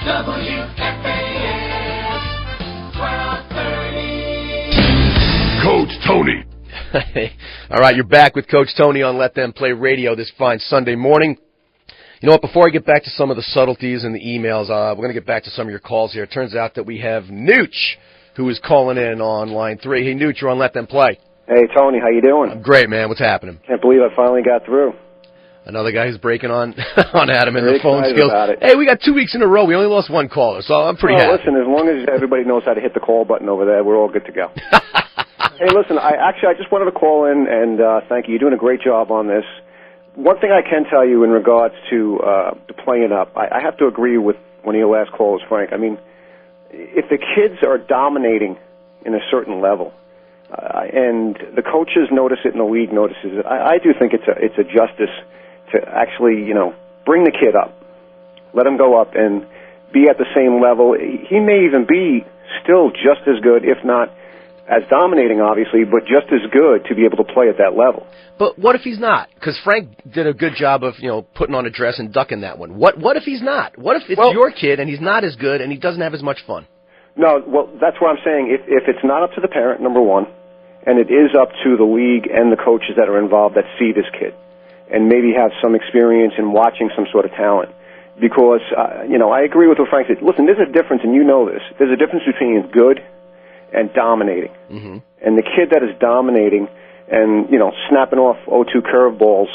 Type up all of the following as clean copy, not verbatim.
WFAS 1230. Coach Tony. All right, you're back with Coach Tony on Let Them Play Radio this fine Sunday morning. You know what, before I get back to some of the subtleties and the emails, we're going to get back to some of your calls here. It turns out that we have Nooch, who is calling in on line 3. Hey, Nooch, you're on Let Them Play. Hey, Tony, how you doing? I'm great, man. What's happening? Can't believe I finally got through. Another guy who's breaking on Adam and Very the phone excited skills. about it. Hey, we got 2 weeks in a row. We only lost one caller, so I'm pretty happy. Listen, as long as everybody knows how to hit the call button over there, we're all good to go. Hey, listen, I just wanted to call in and thank you. You're doing a great job on this. One thing I can tell you in regards to playing up, I have to agree with one of your last callers, Frank. I mean, if the kids are dominating in a certain level, and the coaches notice it and the league notices it, I do think it's a justice to actually, bring the kid up, let him go up and be at the same level. He may even be still just as good, if not as dominating, obviously, but just as good to be able to play at that level. But what if he's not? Because Frank did a good job of, putting on a dress and ducking that one. What if he's not? What if it's your kid and he's not as good and he doesn't have as much fun? No, well, that's what I'm saying. If it's not up to the parent, number one, and it is up to the league and the coaches that are involved that see this kid and maybe have some experience in watching some sort of talent. Because, I agree with what Frank said. Listen, there's a difference, and you know this. There's a difference between good and dominating. Mm-hmm. And the kid that is dominating and, snapping off 0-2 curveballs,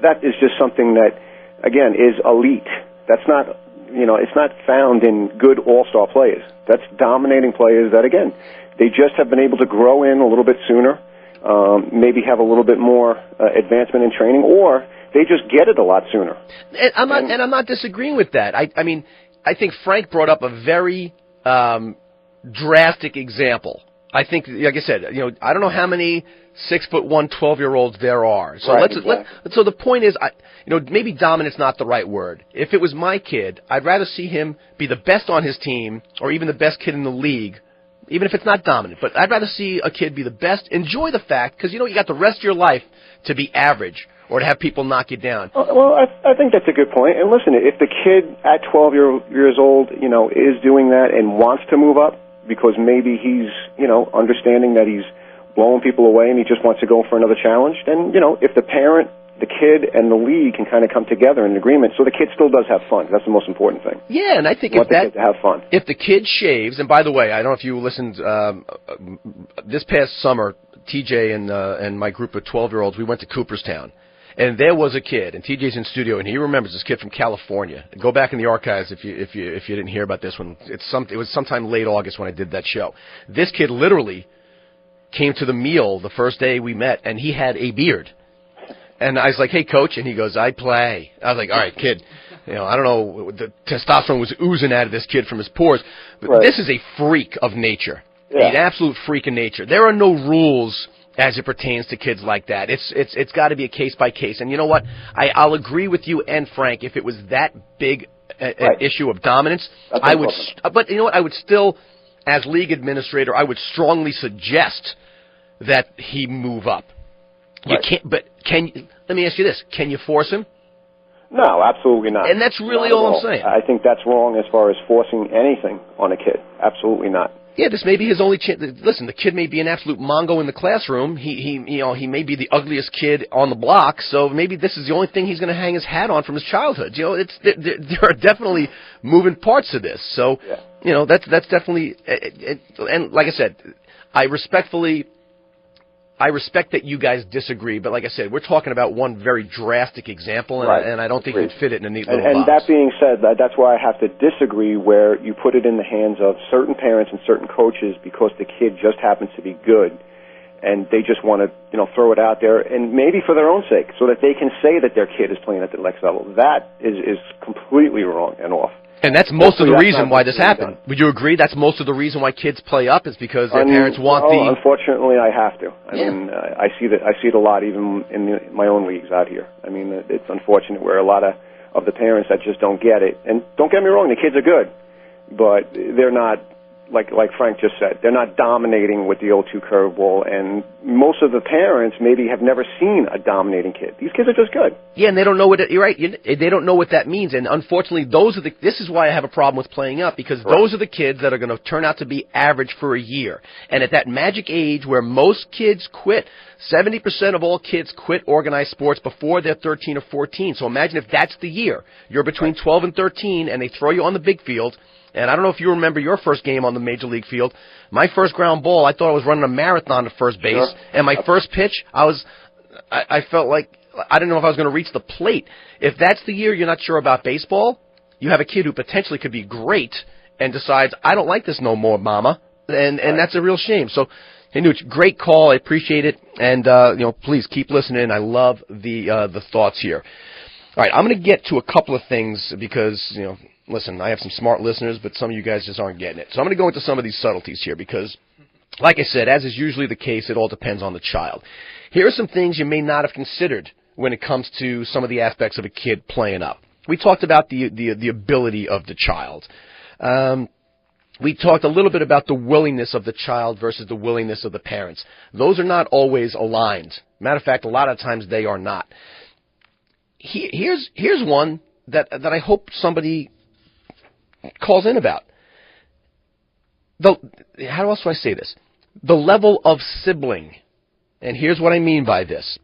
that is just something that, again, is elite. That's not, it's not found in good all-star players. That's dominating players that, again, they just have been able to grow in a little bit sooner, maybe have a little bit more advancement in training, or they just get it a lot sooner. And I'm not disagreeing with that. I mean, I think Frank brought up a very drastic example. I think, like I said, I don't know how many 6'1", 12-year-olds there are. So right, so the point is, maybe dominant's not the right word. If it was my kid, I'd rather see him be the best on his team or even the best kid in the league, even if it's not dominant. But I'd rather see a kid be the best, enjoy the fact, because, you got the rest of your life to be average or to have people knock you down. Well, I think that's a good point. And listen, if the kid at 12 years old, is doing that and wants to move up because maybe he's, understanding that he's blowing people away and he just wants to go for another challenge, then, if the parent, the kid, and the league can kind of come together in agreement, so the kid still does have fun. That's the most important thing. Yeah, and I think the kid to have fun. If the kid shaves, and by the way, I don't know if you listened, this past summer, TJ and my group of 12-year-olds, we went to Cooperstown. And there was a kid, and TJ's in studio, and he remembers this kid from California. Go back in the archives if you didn't hear about this one. It was sometime late August when I did that show. This kid literally came to the meal the first day we met, and he had a beard. And I was like, "Hey, coach," and he goes, "I play." I was like, "All right, kid." I don't know, the testosterone was oozing out of this kid from his pores, but right. This is a freak of nature, yeah. An absolute freak of nature. There are no rules as it pertains to kids like that. It's got to be a case by case. And you know what? I'll agree with you and Frank. If it was that big an issue of dominance, I would. But you know what? I would still, as league administrator, I would strongly suggest that he move up. You can't. But let me ask you this: can you force him? No, absolutely not. And that's really all I'm saying. I think that's wrong as far as forcing anything on a kid. Absolutely not. Yeah, this may be his only chance. Listen, the kid may be an absolute mongo in the classroom. He may be the ugliest kid on the block. So maybe this is the only thing he's going to hang his hat on from his childhood. There are definitely moving parts to this. So, that's definitely. And like I said, I respect that you guys disagree, but like I said, we're talking about one very drastic example, and I don't think you'd fit it in a neat little box. And that being said, that's why I have to disagree where you put it in the hands of certain parents and certain coaches because the kid just happens to be good, and they just want to, throw it out there, and maybe for their own sake, so that they can say that their kid is playing at the next level. That is completely wrong and off. And that's most of the reason why this happened. Would you agree? That's most of the reason why kids play up is because their parents want unfortunately, I have to. I mean, I see it a lot even in my own leagues out here. I mean, it's unfortunate where a lot of the parents that just don't get it. And don't get me wrong, the kids are good, but they're not like Frank just said, they're not dominating with the 0-2 curveball, and most of the parents maybe have never seen a dominating kid. These kids are just good. Yeah, and they don't know what you're right. They don't know what that means, and unfortunately, this is why I have a problem with playing up, because those are the kids that are going to turn out to be average for a year. And at that magic age where most kids quit, 70% of all kids quit organized sports before they're 13 or 14. So imagine if that's the year. You're between 12 and 13, and they throw you on the big field. And I don't know if you remember your first game on the Major League field. My first ground ball, I thought I was running a marathon to first base. Sure. And my first pitch, I felt like I didn't know if I was going to reach the plate. If that's the year you're not sure about baseball, you have a kid who potentially could be great and decides, I don't like this no more, mama. And that's a real shame. So, hey, Nooch, great call. I appreciate it. And, please keep listening. I love the thoughts here. All right, I'm going to get to a couple of things because, listen, I have some smart listeners, but some of you guys just aren't getting it. So I'm going to go into some of these subtleties here because, like I said, as is usually the case, it all depends on the child. Here are some things you may not have considered when it comes to some of the aspects of a kid playing up. We talked about the ability of the child. We talked a little bit about the willingness of the child versus the willingness of the parents. Those are not always aligned. Matter of fact, a lot of times they are not. Here's one that I hope somebody calls in about. How else do I say this? The level of sibling. And here's what I mean by this.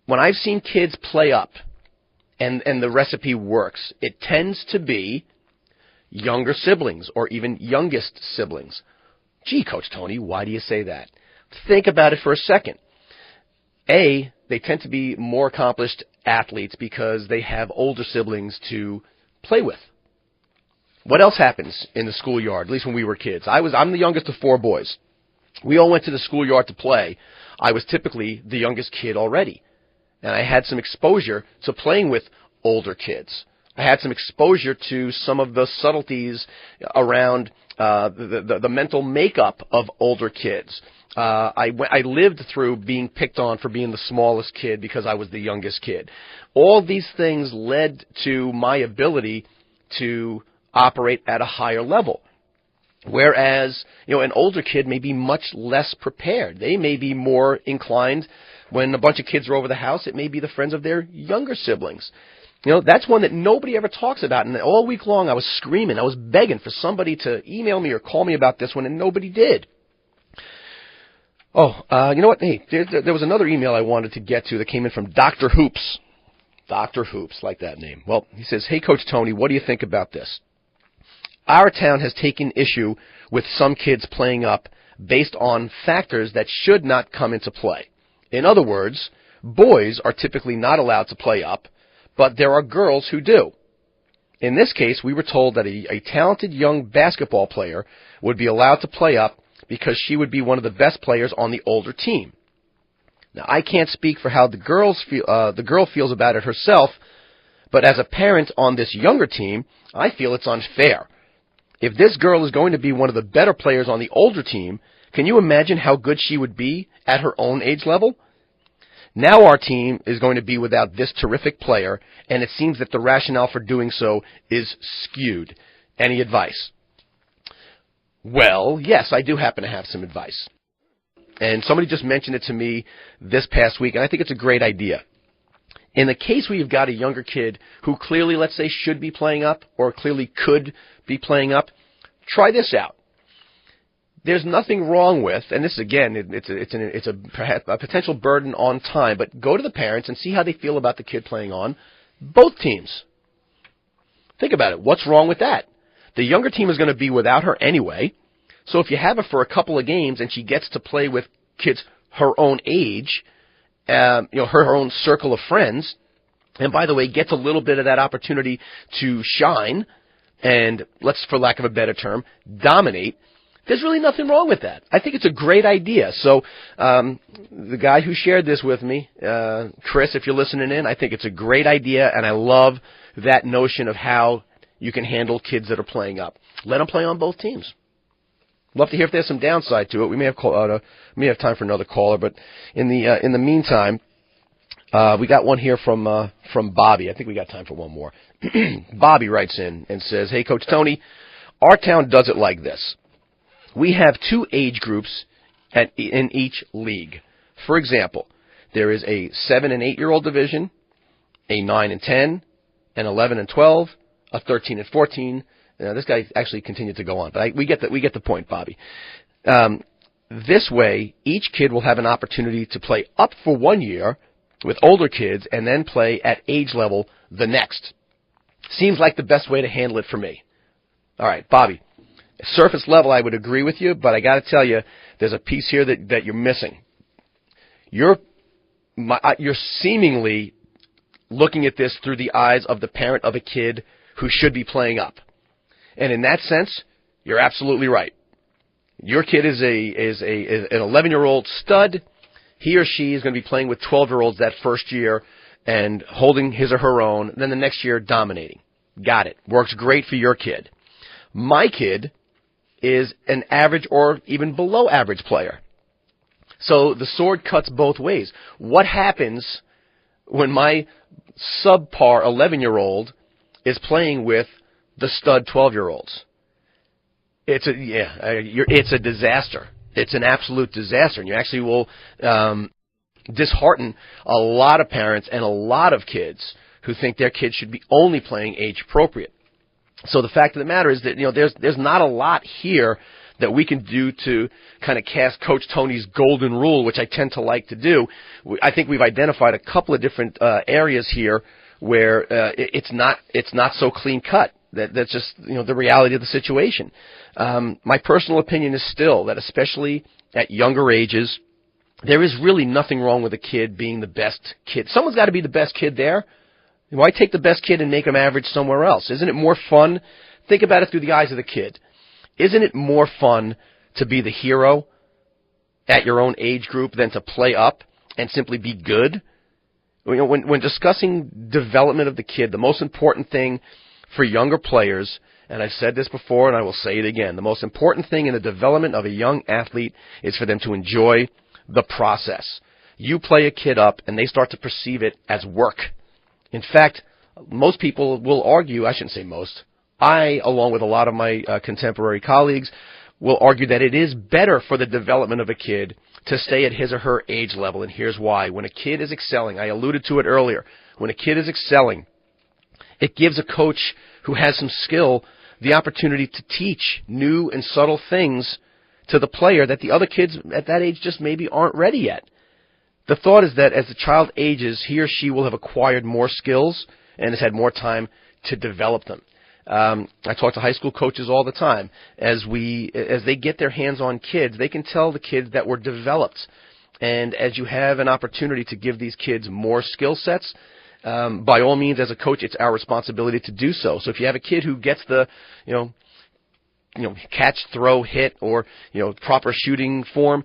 When I've seen kids play up and the recipe works, it tends to be younger siblings or even youngest siblings. Gee, Coach Tony, why do you say that? Think about it for a second. A, they tend to be more accomplished athletes because they have older siblings to play with. What else happens in the schoolyard, at least when we were kids? I'm the youngest of 4 boys. We all went to the schoolyard to play. I was typically the youngest kid already. And I had some exposure to playing with older kids. I had some exposure to some of the subtleties around the mental makeup of older kids. I lived through being picked on for being the smallest kid because I was the youngest kid. All these things led to my ability to operate at a higher level. Whereas, an older kid may be much less prepared. They may be more inclined, when a bunch of kids are over the house, it may be the friends of their younger siblings. That's one that nobody ever talks about. And all week long I was screaming, I was begging for somebody to email me or call me about this one, and nobody did. Oh, you know what? Hey, there was another email I wanted to get to that came in from Dr. Hoops. Dr. Hoops, like that name. Well, he says, hey, Coach Tony, what do you think about this? Our town has taken issue with some kids playing up based on factors that should not come into play. In other words, boys are typically not allowed to play up, but there are girls who do. In this case, we were told that a talented young basketball player would be allowed to play up because she would be one of the best players on the older team. Now, I can't speak for how the girl feels about it herself, but as a parent on this younger team, I feel it's unfair. If this girl is going to be one of the better players on the older team, can you imagine how good she would be at her own age level? Now our team is going to be without this terrific player, and it seems that the rationale for doing so is skewed. Any advice? Well, yes, I do happen to have some advice. And somebody just mentioned it to me this past week, and I think it's a great idea. In the case where you've got a younger kid who clearly, let's say, should be playing up or clearly could be playing up, try this out. There's nothing wrong with, and this again, it's a potential burden on time, but go to the parents and see how they feel about the kid playing on both teams. Think about it. What's wrong with that? The younger team is going to be without her anyway, so if you have her for a couple of games and she gets to play with kids her own age, her own circle of friends, and by the way, gets a little bit of that opportunity to shine and, let's, for lack of a better term, dominate, there's really nothing wrong with that. I think it's a great idea. So the guy who shared this with me, Chris, if you're listening in, I think it's a great idea, and I love that notion of how you can handle kids that are playing up. Let them play on both teams. Love to hear if there's some downside to it. We may have time for another caller, but in the meantime, we got one here from Bobby. I think we got time for one more. Bobby writes in and says, "Hey, Coach Tony, Our town does it like this. We have 2 age groups in each league. For example, there is a 7 and 8-year-old division, a 9 and 10, an 11 and 12, a 13 and 14. This guy actually continued to go on, but we get the point, Bobby. This way, each kid will have an opportunity to play up for 1 year with older kids and then play at age level the next. Seems like the best way to handle it for me. All right, Bobby. Surface level, I would agree with you, but I got to tell you, there's a piece here that you're missing. You're seemingly looking at this through the eyes of the parent of a kid who should be playing up. And in that sense, you're absolutely right. Your kid is an 11-year-old stud. He or she is going to be playing with 12-year-olds that first year and holding his or her own, then the next year dominating. Got it. Works great for your kid. My kid is an average or even below average player. So the sword cuts both ways. What happens when my subpar 11-year-old is playing with the stud 12-year-olds? It's a disaster. It's an absolute disaster, and you actually will dishearten a lot of parents and a lot of kids who think their kids should be only playing age appropriate. So the fact of the matter is that there's not a lot here that we can do to kind of cast Coach Tony's golden rule, which I tend to like to do. I think we've identified a couple of different areas here where it's not so clean cut. That's just the reality of the situation. My personal opinion is still that, especially at younger ages, there is really nothing wrong with a kid being the best kid. Someone's got to be the best kid there. Why take the best kid and make him average somewhere else? Isn't it more fun? Think about it through the eyes of the kid. Isn't it more fun to be the hero at your own age group than to play up and simply be good? When discussing development of the kid, the most important thing for younger players, and I've said this before and I will say it again, the most important thing in the development of a young athlete is for them to enjoy the process. You play a kid up and they start to perceive it as work. In fact, most people will argue, I shouldn't say most, I, along with a lot of my contemporary colleagues, will argue that it is better for the development of a kid to stay at his or her age level, and here's why. When a kid is excelling, I alluded to it earlier, when a kid is excelling, it gives a coach who has some skill the opportunity to teach new and subtle things to the player that the other kids at that age just maybe aren't ready yet. The thought is that as the child ages, he or she will have acquired more skills and has had more time to develop them. I talk to high school coaches all the time. As they get their hands on kids, they can tell the kids that we're developed. And as you have an opportunity to give these kids more skill sets, by all means, as a coach, it's our responsibility to do so. So if you have a kid who gets the, catch, throw, hit, or proper shooting form,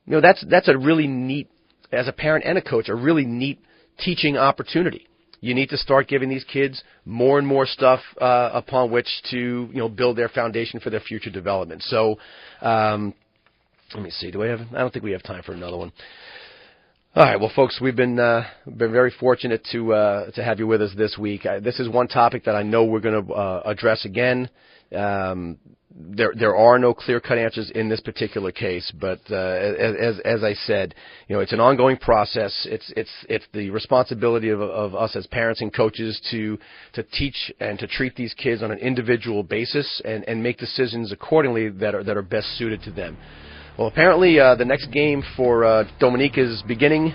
that's a really neat, as a parent and a coach, a really neat teaching opportunity. You need to start giving these kids more and more stuff upon which to build their foundation for their future development. So let me see. I don't think we have time for another one. All right, well, folks, we've been very fortunate to have you with us this week. This is one topic that I know we're going to address again. There are no clear-cut answers in this particular case, but as I said, it's an ongoing process. It's the responsibility of us as parents and coaches to teach and to treat these kids on an individual basis and make decisions accordingly that are best suited to them. Well, apparently the next game for Dominique is beginning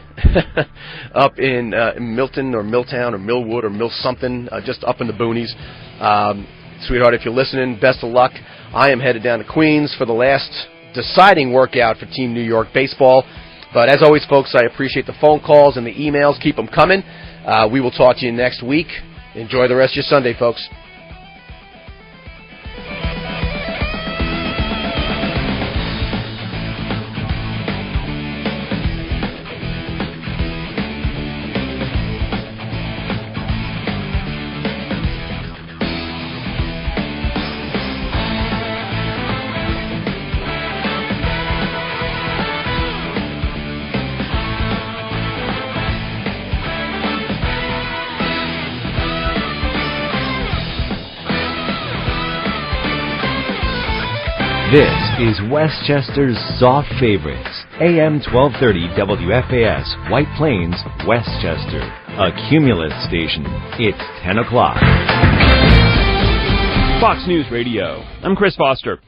up in Milton or Milltown or Millwood or Mill something, just up in the boonies. Sweetheart, if you're listening, best of luck. I am headed down to Queens for the last deciding workout for Team New York baseball. But as always, folks, I appreciate the phone calls and the emails. Keep them coming. We will talk to you next week. Enjoy the rest of your Sunday, folks. This is Westchester's Soft Favorites, AM 1230 WFAS, White Plains, Westchester. A Cumulus station. It's 10 o'clock. Fox News Radio. I'm Chris Foster.